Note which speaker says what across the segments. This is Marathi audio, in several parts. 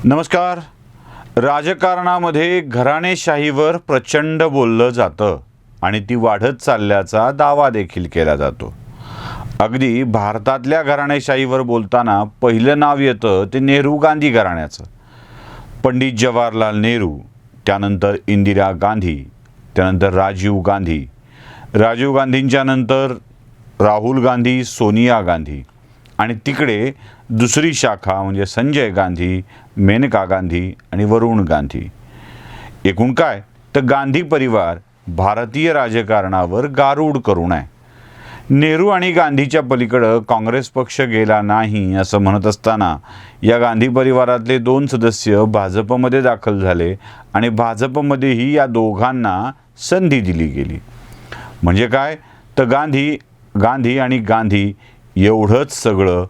Speaker 1: नमस्कार. राजकारणामध्ये घराणेशाहीवर प्रचंड बोललं जातं आणि ती वाढत चालल्याचा दावा देखील केला जातो. अगदी भारतातल्या घराणेशाहीवर बोलताना पहिलं नाव येतं ते नेहरू गांधी घराण्याचं. पंडित जवाहरलाल नेहरू, त्यानंतर इंदिरा गांधी, त्यानंतर राजीव गांधी, राजीव गांधींच्या नंतर राहुल गांधी, सोनिया गांधी आणि तिकडे दुसरी शाखा म्हणजे संजय गांधी, मेनका गांधी आणि वरुण गांधी. एकूण काय तर गांधी परिवार भारतीय राजकारणावर गारूड करून आहे. नेहरू आणि गांधीच्या पलीकडं काँग्रेस पक्ष गेला नाही असं म्हणत असताना या गांधी परिवारातले 2 सदस्य भाजपमध्ये दाखल झाले आणि भाजपमध्येही या दोघांना संधी दिली गेली. म्हणजे काय तर गांधी आणि गांधी एवढंच सगळं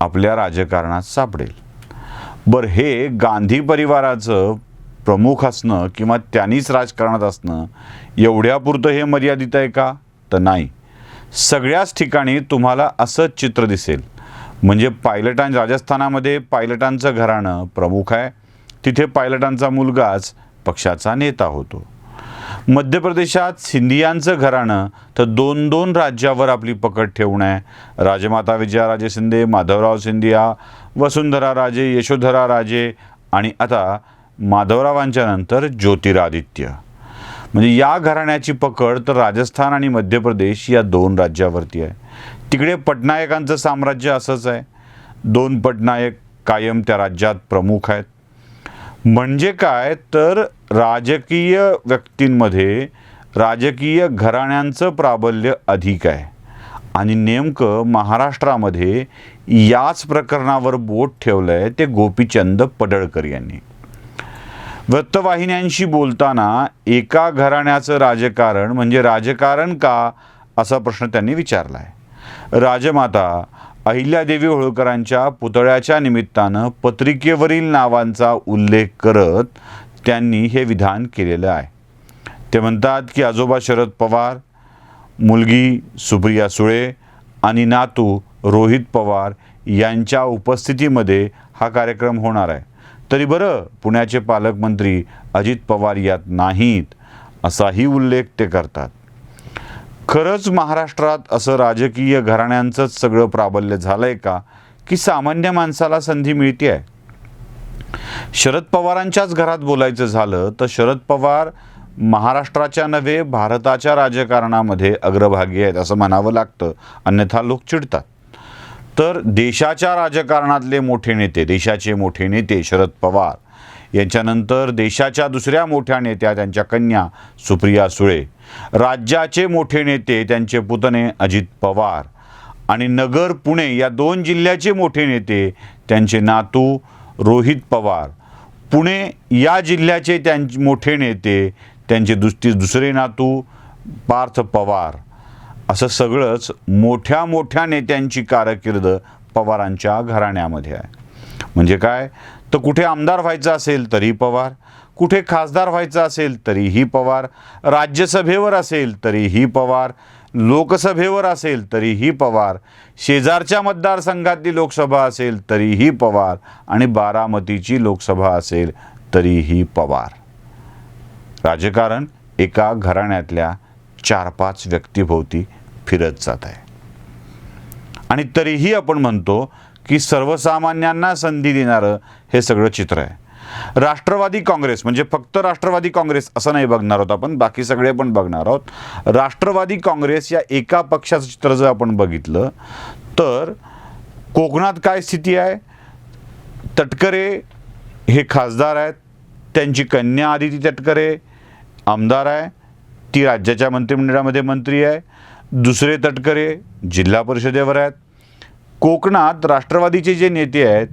Speaker 1: आपल्या राजकारणात सापडेल. बरं, हे गांधी परिवाराचं प्रमुख असणं किंवा त्यांनीच राजकारणात असणं एवढ्यापुरतं हे मर्यादित आहे का? तर नाही. सगळ्याच ठिकाणी तुम्हाला असंच चित्र दिसेल. म्हणजे राजस्थानामध्ये पायलटांचं घराणं प्रमुख आहे, तिथे पायलटांचा मुलगाच पक्षाचा नेता होतो. मध्य प्रदेशात सिंधियांचं घराणं तर 2-2 राज्यावर आपली पकड ठेवून आहे. राजमाता विजयाराजे शिंदे, माधवराव सिंधिया, वसुंधरा राजे, यशोधरा राजे आणि आता माधवरावांच्या नंतर ज्योतिरादित्य. म्हणजे या घराण्याची पकड तर राजस्थान आणि मध्य प्रदेश या 2 राज्यावरती आहे. तिकडे पटनायकांचं साम्राज्य असंच आहे. 2 पटनायक कायम त्या राज्यात प्रमुख आहेत. म्हणजे काय तर राजकीय व्यक्तींमध्ये राजकीय घराण्यांचं प्राबल्य अधिक आहे. आणि नेमकं महाराष्ट्रामध्ये याच प्रकरणावर बोट ठेवलं आहे ते गोपीचंद पडळकर यांनी. वृत्तवाहिन्यांशी बोलताना एका घराण्याचं राजकारण म्हणजे राजकारण का असा प्रश्न त्यांनी विचारला आहे. राजमाता अहिल्यादेवी होळकरांच्या पुतळ्याच्या निमित्तानं पत्रिकेवरील नावांचा उल्लेख करत त्यांनी हे विधान केलेलं आहे. ते म्हणतात की आजोबा शरद पवार, मुलगी सुप्रिया सुळे आणि नातू रोहित पवार यांच्या उपस्थितीमध्ये हा कार्यक्रम होणार आहे. तरी बरं, पुण्याचे पालकमंत्री अजित पवार यात नाहीत असाही उल्लेख ते करतात. खरंच महाराष्ट्रात असं राजकीय घराण्यांचंच सगळं प्राबल्य झालंय का की सामान्य माणसाला संधी मिळते आहे? शरद पवारांच्याच घरात बोलायचं झालं तर शरद पवार महाराष्ट्राच्या नव्हे भारताच्या राजकारणामध्ये अग्रभागी आहेत असं म्हणावं लागतं, अन्यथा लोक चिडतात. तर देशाच्या राजकारणातले मोठे नेते, देशाचे मोठे नेते शरद पवार यांच्यानंतर देशाच्या दुसऱ्या मोठ्या नेत्या त्यांच्या कन्या सुप्रिया सुळे, राज्याचे मोठे नेते त्यांचे पुतणे अजित पवार आणि नगर पुणे या 2 जिल्ह्याचे मोठे नेते त्यांचे नातू रोहित पवार, पुणे या जिल्ह्याचे त्यांचे मोठे नेते त्यांचे दुसरे नातू पार्थ पवार, असं सगळंच मोठ्या मोठ्या नेत्यांची कारकीर्द पवारांच्या घराण्यामध्ये आहे. म्हणजे काय तर कुठे आमदार व्हायचं असेल तरी पवार, कुठे खासदार व्हायचं असेल तरीही पवार, राज्यसभेवर असेल तरीही पवार, लोकसभेवर असेल तरीही पवार, शेजारच्या मतदारसंघातली लोकसभा असेल तरीही पवार आणि बारामतीची लोकसभा असेल तरीही पवार. राजकारण एका घराण्यातल्या 4-5 व्यक्तीभोवती फिरत जात आहे. आणि तरीही आपण म्हणतो की सर्वसामान्यांना संधी देणारं हे सगळं चित्र आहे. राष्ट्रवादी काँग्रेस म्हणजे फक्त राष्ट्रवादी काँग्रेस असं नाही बघणार आहोत आपण, बाकी सगळे पण बघणार आहोत. राष्ट्रवादी काँग्रेस या एका पक्षाचं चित्र जर आपण बघितलं तर कोकणात काय स्थिती आहे? तटकरे हे खासदार आहेत, त्यांची कन्या आदिती तटकरे आमदार आहे, ती राज्याच्या मंत्रिमंडळामध्ये मंत्री आहे. दुसरे तटकरे जिल्हा परिषदेवर आहेत. कोकणात राष्ट्रवादीचे जे नेते आहेत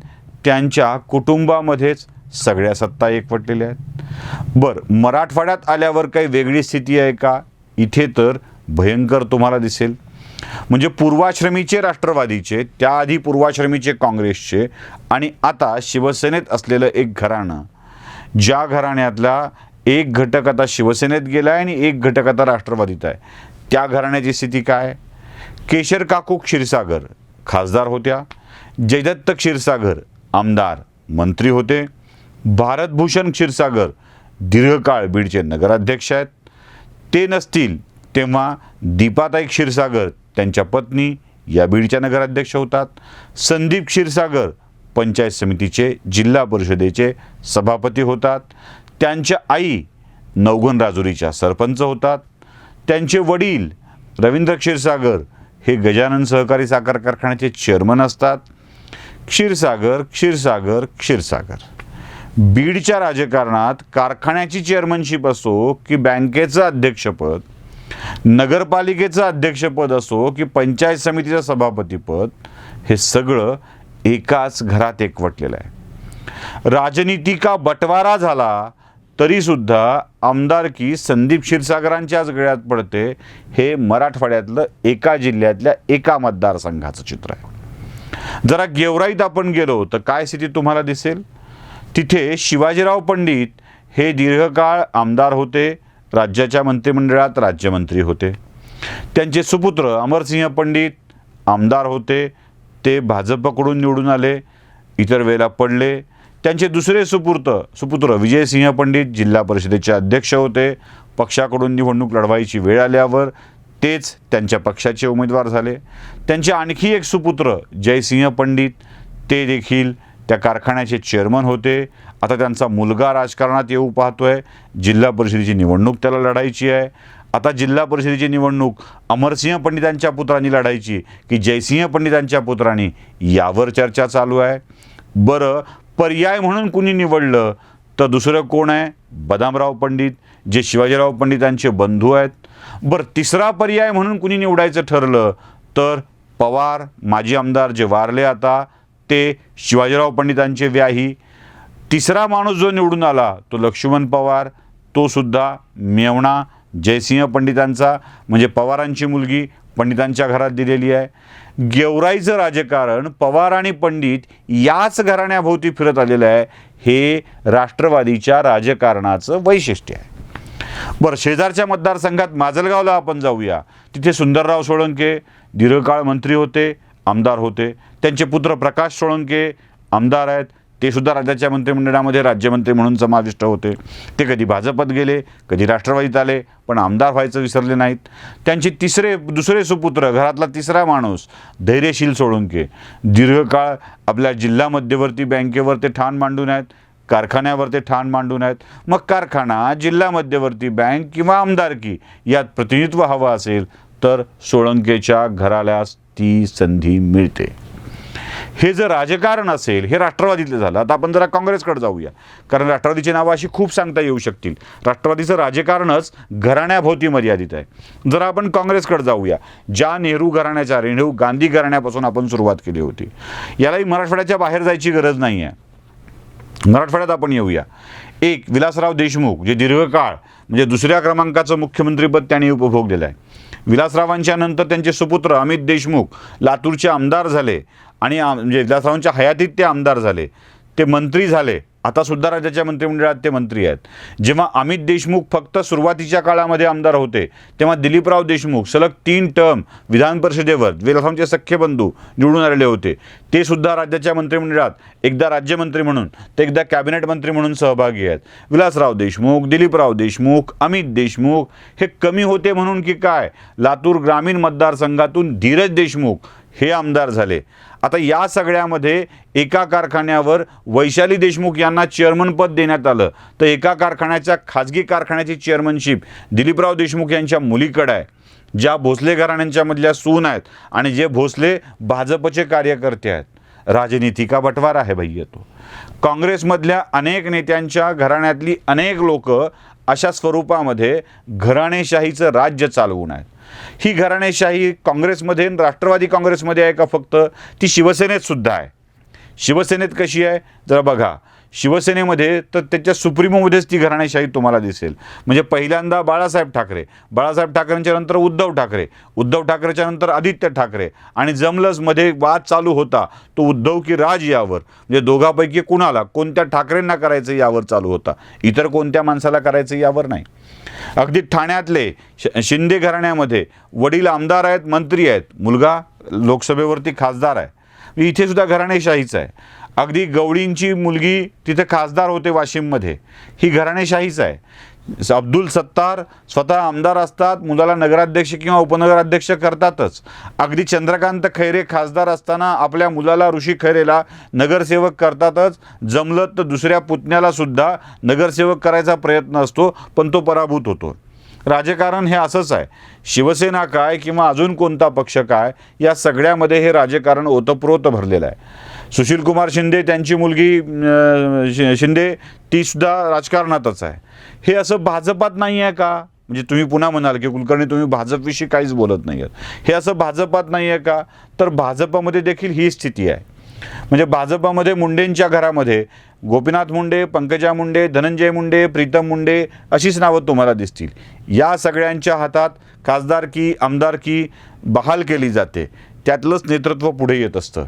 Speaker 1: त्यांच्या कुटुंबामध्येच सगळ्या सत्ता एकवटलेल्या आहेत. बरं, मराठवाड्यात आल्यावर काही वेगळी स्थिती आहे का? इथे तर भयंकर तुम्हाला दिसेल. म्हणजे पूर्वाश्रमीचे राष्ट्रवादीचे, त्याआधी पूर्वाश्रमीचे काँग्रेसचे आणि आता शिवसेनेत असलेलं एक घराणं, ज्या घराण्यातला एक घटक आता शिवसेनेत गेला आहे आणि एक घटक आता राष्ट्रवादीत आहे, त्या घराण्याची स्थिती काय? केशर काकू क्षीरसागर खासदार होत्या, जयदत्त क्षीरसागर आमदार मंत्री होते, भारतभूषण क्षीरसागर दीर्घकाळ बीडचे नगराध्यक्ष आहेत. ते नसतील तेव्हा दीपाताई क्षीरसागर त्यांच्या पत्नी या बीडच्या नगराध्यक्ष होतात. संदीप क्षीरसागर पंचायत समितीचे जिल्हा परिषदेचे सभापती होतात. त्यांच्या आई नवघण राजुरीच्या सरपंच होतात. त्यांचे वडील रवींद्र क्षीरसागर हे गजानन सहकारी साखर कारखान्याचे चेअरमन असतात. क्षीरसागर क्षीरसागर क्षीरसागर बीडच्या राजकारणात कारखान्याची चेअरमनशिप असो की बँकेचं अध्यक्षपद, नगरपालिकेचं अध्यक्षपद असो की पंचायत समितीचं सभापतीपद, हे सगळं एकाच घरात एकवटलेलं आहे. राजनीतिका बटवारा झाला तरीसुद्धा आमदारकी संदीप क्षीरसागरांच्याच गळ्यात पडते. हे मराठवाड्यातलं एका जिल्ह्यातल्या एका मतदारसंघाचं चित्र आहे. जरा गेवराईत आपण गेलो तर काय स्थिती तुम्हाला दिसेल. तिथे शिवाजीराव पंडित हे दीर्घकाळ आमदार होते, राज्याच्या मंत्रिमंडळात राज्यमंत्री होते. त्यांचे सुपुत्र अमरसिंह पंडित आमदार होते, ते भाजपकडून निवडून आले, इतर वेळेला पडले. त्यांचे दुसरे सुपुत्र विजयसिंह पंडित जिल्हा परिषदेचे अध्यक्ष होते. पक्षाकडून निवडणूक लढवायची वेळ आल्यावर तेच त्यांच्या पक्षाचे उमेदवार झाले. त्यांचे आणखी एक सुपुत्र जयसिंह पंडित, ते देखील त्या कारखान्याचे चेअरमन होते. आता त्यांचा मुलगा राजकारणात येऊ पाहतोय. जिल्हा परिषदेची निवडणूक त्याला लढायची आहे. आता जिल्हा परिषदेची निवडणूक अमरसिंह पंडितांच्या पुत्रांनी लढायची की जयसिंह पंडितांच्या पुत्रांनी, यावर चर्चा चालू आहे. बरं, पर्याय म्हणून कुणी निवडलं तर दुसरं कोण आहे? बदामराव पंडित, जे शिवाजीराव पंडितांचे बंधू आहेत. बरं, तिसरा पर्याय म्हणून कुणी निवडायचं ठरलं तर पवार, माजी आमदार जे वारले आता, ते शिवाजीराव पंडितांचे व्याही. तिसरा माणूस जो निवडून आला तो लक्ष्मण पवार, तो सुद्धा मेवणा जयसिंह पंडितांचा, म्हणजे पवारांची मुलगी पंडितांच्या घरात दिलेली आहे. गेवराईचं राजकारण पवार आणि पंडित याच घराण्याभोवती फिरत आलेलं आहे. हे राष्ट्रवादीच्या राजकारणाचं वैशिष्ट्य आहे. बरं, शेजारच्या मतदारसंघात माजलगावला आपण जाऊया. तिथे सुंदरराव सोळंके दीर्घकाळ मंत्री होते, आमदार होते. त्यांचे पुत्र प्रकाश सोळंके आमदार आहेत, ते सुद्धा राज्याच्या मंत्रिमंडळामध्ये राज्यमंत्री म्हणून समाविष्ट होते. ते कधी भाजपत गेले, कधी राष्ट्रवादीत आले, पण आमदार व्हायचं विसरले नाहीत. त्यांचे दुसरे सुपुत्र, घरातला तिसरा माणूस धैर्यशील सोळंके, दीर्घकाळ आपल्या जिल्हा मध्यवर्ती बँकेवर ते ठाण मांडून आहेत, कारखान्यावर ते ठाण मांडून आहेत. मग कारखाना, जिल्हा मध्यवर्ती बँक किंवा आमदारकी यात प्रतिनिधित्व हवं असेल तर सोळंकेच्या घरालाच ती संधी मिळते. हे जर राजकारण असेल, हे राष्ट्रवादीतलं झालं. आता आपण जरा काँग्रेसकडे जाऊया, कारण राष्ट्रवादीची नावं अशी खूप सांगता येऊ शकतील. राष्ट्रवादीचं राजकारणच घराण्याभोवती मर्यादित आहे. जरा आपण काँग्रेसकडे जाऊया. ज्या नेहरू घराण्याच्या, नेहरू गांधी घराण्यापासून आपण सुरुवात केली होती, यालाही मराठवाड्याच्या बाहेर जायची गरज नाही आहे. मराठवाड्यात आपण येऊया. एक विलासराव देशमुख, जे दीर्घकाळ म्हणजे दुसऱ्या क्रमांकाचं मुख्यमंत्रीपद त्यांनी उपभोगलेलं आहे. विलासरावांच्या नंतर त्यांचे सुपुत्र अमित देशमुख लातूरचे आमदार झाले आणि म्हणजे विलासरावांच्या हयातीत ते आमदार झाले, ते मंत्री झाले. आता सुद्धा राज्याच्या मंत्रिमंडळात ते मंत्री आहेत. जेव्हा अमित देशमुख फक्त सुरुवातीच्या काळामध्ये आमदार होते, तेव्हा दिलीपराव देशमुख सलग 3 टर्म विधान परिषदेवर विलासरावांचे सख्खे बंधू निवडून आलेले होते. ते सुद्धा राज्याच्या मंत्रिमंडळात एकदा राज्यमंत्री म्हणून तर एकदा कॅबिनेट मंत्री म्हणून सहभागी आहेत. विलासराव देशमुख, दिलीपराव देशमुख, अमित देशमुख हे कमी होते म्हणून की काय, लातूर ग्रामीण मतदारसंघातून धीरज देशमुख हे आमदार झाले. आता या सगळ्यामध्ये एका कारखान्यावर वैशाली देशमुख यांना चेअरमनपद देण्यात आलं, तर एका कारखान्याच्या खाजगी कारखान्याची चेअरमनशिप दिलीपराव देशमुख यांच्या मुलीकडे आहे, ज्या भोसले घराण्यांच्या मधल्या सून आहेत आणि जे भोसले भाजपचे कार्यकर्ते आहेत. राजनीती का बटवारा आहे भैया तो. काँग्रेसमधल्या अनेक नेत्यांच्या घराण्यातली अनेक लोक अशा स्वरूपामध्ये घराणेशाहीचं राज्य चालवून आहेत. ही घराणेशाही काँग्रेसमध्ये, राष्ट्रवादी काँग्रेसमध्ये आहे का फक्त? ती शिवसेनेत सुद्धा आहे. शिवसेनेत कशी आहे जरा बघा. शिवसेनेमध्ये तर त्याच्या सुप्रीमोमध्येच ती घराणेशाही तुम्हाला दिसेल. म्हणजे पहिल्यांदा बाळासाहेब ठाकरे, बाळासाहेब ठाकरेंच्या नंतर उद्धव ठाकरे, उद्धव ठाकरेच्या नंतर आदित्य ठाकरे, आणि जमलंच मध्ये वाद चालू होता तो उद्धव की राज यावर, म्हणजे दोघांपैकी कुणाला, कोणत्या ठाकरेंना करायचं यावर चालू होता, इतर कोणत्या माणसाला करायचं यावर नाही. अगदी ठाण्यातले शिंदे घराण्यामध्ये वडील आमदार आहेत, मंत्री आहेत, मुलगा लोकसभेवरती खासदार आहे. इथे सुद्धा घराणेशाहीच आहे. अगदी गवळींची मुलगी तिथे खासदार होते वाशिममध्ये, ही घराणेशाहीच आहे. अब्दुल सत्तार स्वतः आमदार असतात, मुलाला नगराध्यक्ष किंवा उपनगराध्यक्ष करतातच. अगदी चंद्रकांत खैरे खासदार असताना आपल्या मुलाला ऋषी खैरेला नगरसेवक करतातच. जमलं तर दुसऱ्या पुतण्याला सुद्धा नगरसेवक करायचा प्रयत्न असतो, पण तो पराभूत होतो. राजकारण हे असंच आहे. शिवसेना काय किंवा अजून कोणता पक्ष काय, या सगळ्यामध्ये हे राजकारण ओतप्रोत भरलेलं आहे. सुशीलकुमार शिंदे, त्यांची मुलगी शिंदे, तीसुद्धा राजकारणातच आहे. हे असं भाजपात नाही आहे का? म्हणजे तुम्ही पुन्हा म्हणाल की कुलकर्णी तुम्ही भाजपविषयी काहीच बोलत नाही आहात. हे असं भाजपात नाही आहे का? तर भाजपमध्ये देखील ही स्थिती आहे. म्हणजे भाजपमध्ये मुंडेंच्या घरामध्ये गोपीनाथ मुंडे, पंकजा मुंडे, धनंजय मुंडे, प्रीतम मुंडे अशीच नावं तुम्हाला दिसतील. या सगळ्यांच्या हातात खासदारकी, आमदारकी बहाल केली जाते. त्यातलंच नेतृत्व पुढे येत असतं.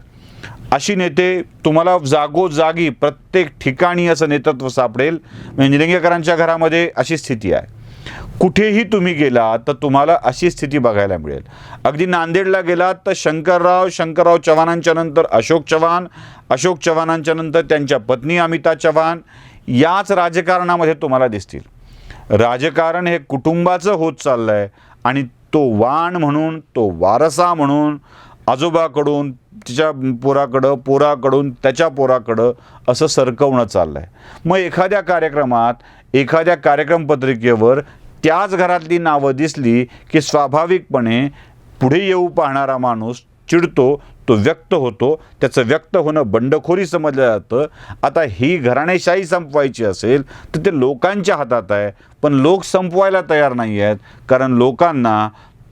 Speaker 1: अशी नेते तुम्हाला जागोजागी प्रत्येक ठिकाणी असं नेतृत्व सापडेल. म्हणजे निलंगेकरांच्या घरामध्ये अशी स्थिती आहे. कुठेही तुम्ही गेला तर तुम्हाला अशी स्थिती बघायला मिळेल. अगदी नांदेडला गेलात तर शंकरराव चव्हाणांच्या नंतर अशोक चव्हाणांच्या नंतर त्यांच्या पत्नी अमिता चव्हाण याच राजकारणामध्ये तुम्हाला दिसतील. राजकारण हे कुटुंबाचं होत चाललं आहे आणि तो वाण म्हणून, तो वारसा म्हणून आजोबाकडून तिच्या पोराकडून त्याच्या पोराकडं असं सरकवणं चाललं आहे. मग एखाद्या कार्यक्रमात, एखाद्या कार्यक्रम पत्रिकेवर त्याच घरातली नावं दिसली की स्वाभाविकपणे पुढे येऊ पाहणारा माणूस चिडतो, तो व्यक्त होतो. त्याचं व्यक्त होणं बंडखोरी समजलं जातं. आता ही घराणेशाही संपवायची असेल तर ते लोकांच्या हातात आहे, पण लोक संपवायला तयार नाही आहेत. कारण लोकांना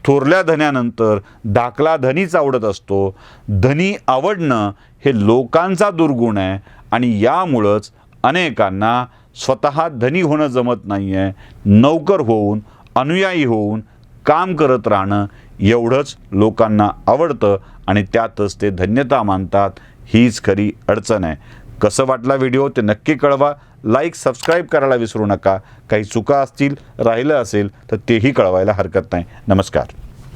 Speaker 1: थोरल्या धन्यानंतर धाकला धनीच आवडत असतो. धनी आवडणं हे लोकांचा दुर्गुण आहे आणि यामुळंच अनेकांना स्वतः धनी होणं जमत नाही आहे. नौकर होऊन, अनुयायी होऊन काम करत राहणं एवढंच लोकांना आवडतं आणि त्यातच ते धन्यता मानतात. हीच खरी अडचण आहे. कसं वाटला व्हिडिओ ते नक्की कळवा. लाईक, सबस्क्राईब करायला विसरू नका. काही चुका असतील, राहिलं असेल तर तेही कळवायला हरकत नाही. नमस्कार.